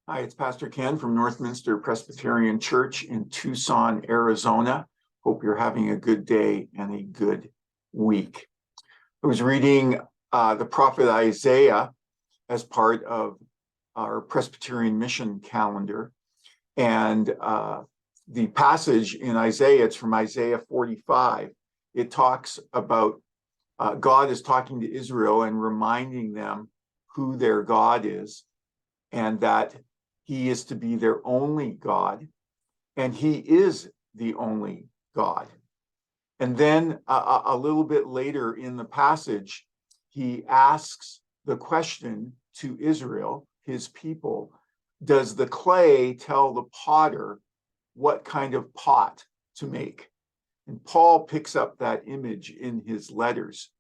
Hi, it's Pastor Ken from Northminster Presbyterian Church in Tucson, Arizona. Hope you're having a good day and a good week. I was reading the prophet Isaiah as part of our Presbyterian mission calendar. And the passage in Isaiah, it's from Isaiah 45. It talks about God is talking to Israel and reminding them who their God is, and that he is to be their only God, and he is the only God. And then a little bit later in the passage, he asks the question to Israel, his people, does the clay tell the potter what kind of pot to make? And Paul picks up that image in his letters,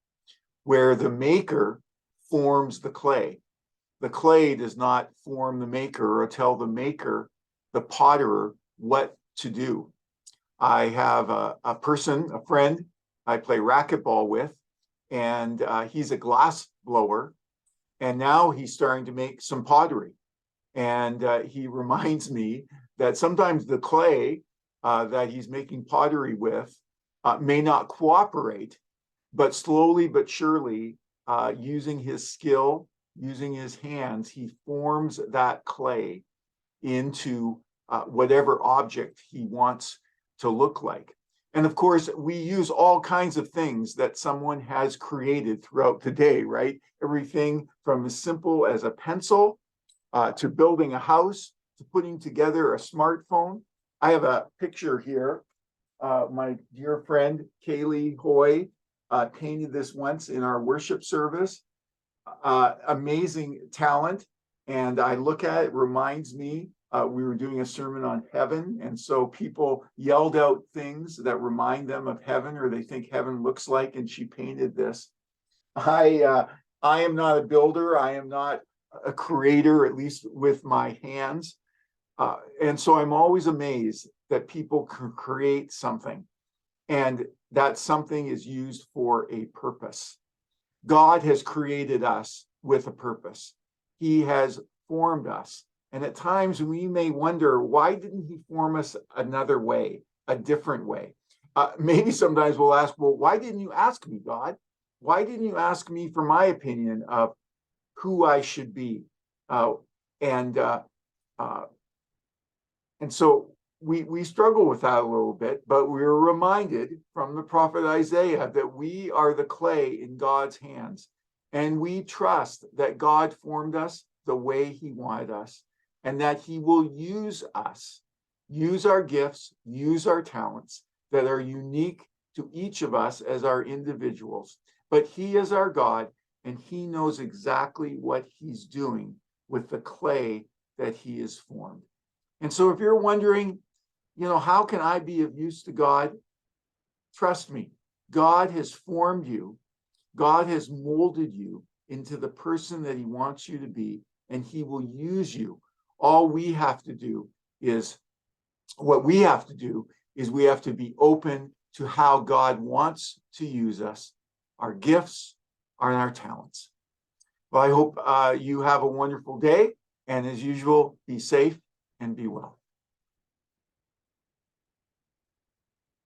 where the maker forms the clay. The clay does not form the maker or tell the maker, the potterer, what to do. I have a friend I play racquetball with, and he's a glass blower, and now he's starting to make some pottery. And he reminds me that sometimes the clay that he's making pottery with may not cooperate, but slowly but surely, using his skill, using his hands, he forms that clay into whatever object he wants to look like. And of course, we use all kinds of things that someone has created throughout the day, right? Everything from as simple as a pencil to building a house, to putting together a smartphone. I have a picture here. My dear friend, Kaylee Hoy, painted this once in our worship service. Amazing talent. And I look at it, reminds me, we were doing a sermon on heaven. And so people yelled out things that remind them of heaven, or they think heaven looks like, and she painted this. I am not a builder. I am not a creator, at least with my hands. And so I'm always amazed that people can create something, and that something is used for a purpose. God has created us with a purpose. He has formed us. And at times we may wonder, why didn't he form us another way, a different way? Maybe sometimes we'll ask, well, why didn't you ask me, God? Why didn't you ask me for my opinion of who I should be? And so we struggle with that a little bit, but we're reminded from the prophet Isaiah that we are the clay in God's hands, and we trust that God formed us the way he wanted us, and that he will use us, use our gifts, use our talents that are unique to each of us as our individuals. But he is our God, and he knows exactly what he's doing with the clay that he has formed. And so if you're wondering, how can I be of use to God? Trust me, God has formed you. God has molded you into the person that he wants you to be, and he will use you. All we have to do is, we have to be open to how God wants to use us, our gifts, and our talents. Well, I hope you have a wonderful day, and as usual, be safe and be well.